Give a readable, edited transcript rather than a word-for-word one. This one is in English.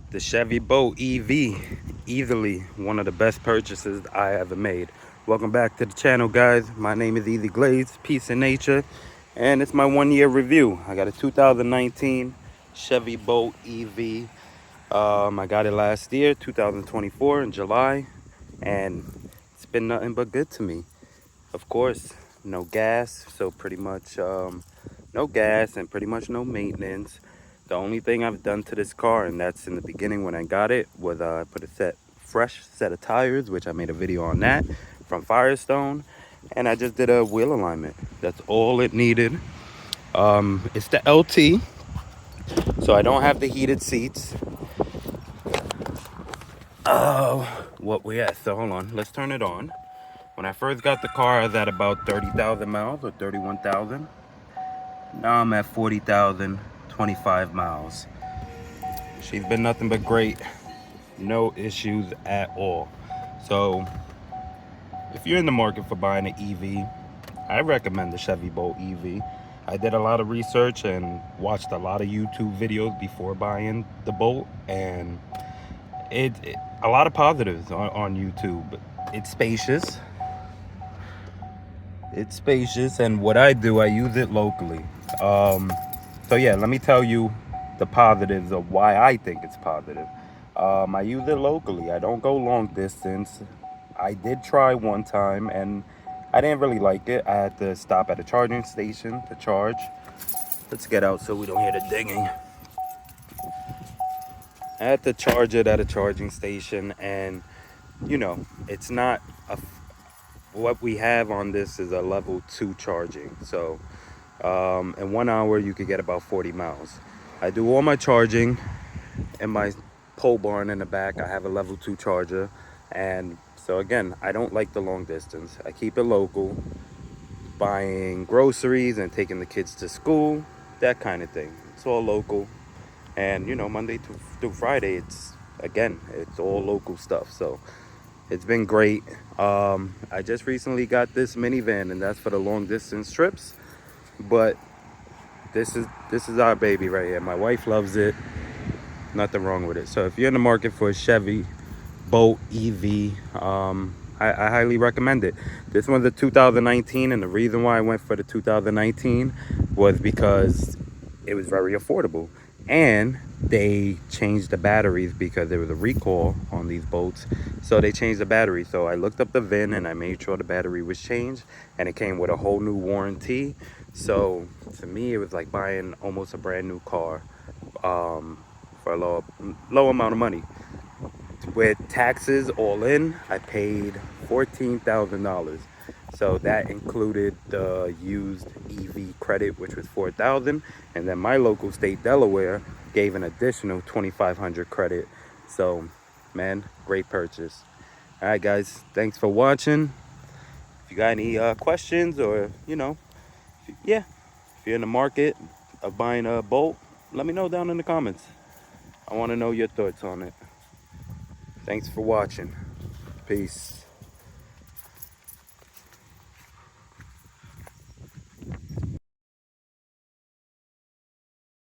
The Chevy Bolt EV, easily one of the best purchases I ever made. Welcome back to the channel, guys. My name is Easy Glaze, Peace in Nature, and it's my 1 year review. I got a 2019 Chevy Bolt EV. I got it last year, 2024 in July, and it's been nothing but good to me. Of course, no gas, so pretty much no gas and pretty much no maintenance. The only thing I've done to this car, and that's in the beginning when I got it, was I put a fresh set of tires, which I made a video on that, from Firestone, and I just did a wheel alignment. That's all it needed. It's the LT, so I don't have the heated seats. What we at? So hold on, let's turn it on. When I first got the car, I was at about 30,000 miles or 31,000. Now I'm at 40,000, 25 miles. She's been nothing but great. No issues at all. So if you're in the market for buying an EV, I recommend the Chevy Bolt EV. I did a lot of research and watched a lot of YouTube videos before buying the Bolt, and it a lot of positives on YouTube. It's spacious. It's spacious, and what I do, I use it locally. So yeah, let me tell you the positives of why I think it's positive. I use it locally. I don't go long distance. I did try one time and I didn't really like it. I had to stop at a charging station to charge. Let's get out so we don't hear the dinging. I had to charge it at a charging station, and you know, it's not a what we have on this is a level 2 charging. So in 1 hour you could get about 40 miles. I do all my charging in my pole barn in the back. I have a level 2 charger, and so again, I don't like the long distance. I keep it local, buying groceries and taking the kids to school, that kind of thing. It's all local, and you know, Monday through Friday, it's all local stuff. So it's been great. I just recently got this minivan, and that's for the long distance trips. But this is our baby right here. My wife loves it. Nothing wrong with it. So if you're in the market for a Chevy Bolt EV, I highly recommend it. This one's a 2019, and the reason why I went for the 2019 was because it was very affordable, and they changed the batteries because there was a recall on these Bolts. So they changed the battery. So I looked up the VIN and I made sure the battery was changed, and it came with a whole new warranty. So to me, it was like buying almost a brand new car for a low amount of money. With taxes all in, I paid $14,000. So that included the used EV credit, which was $4,000, and then my local state, Delaware, gave an additional $2,500 credit. So, man, great purchase. All right, guys, thanks for watching. If you got any questions, or if you're in the market of buying a Bolt, let me know down in the comments. I want to know your thoughts on it. Thanks for watching. Peace.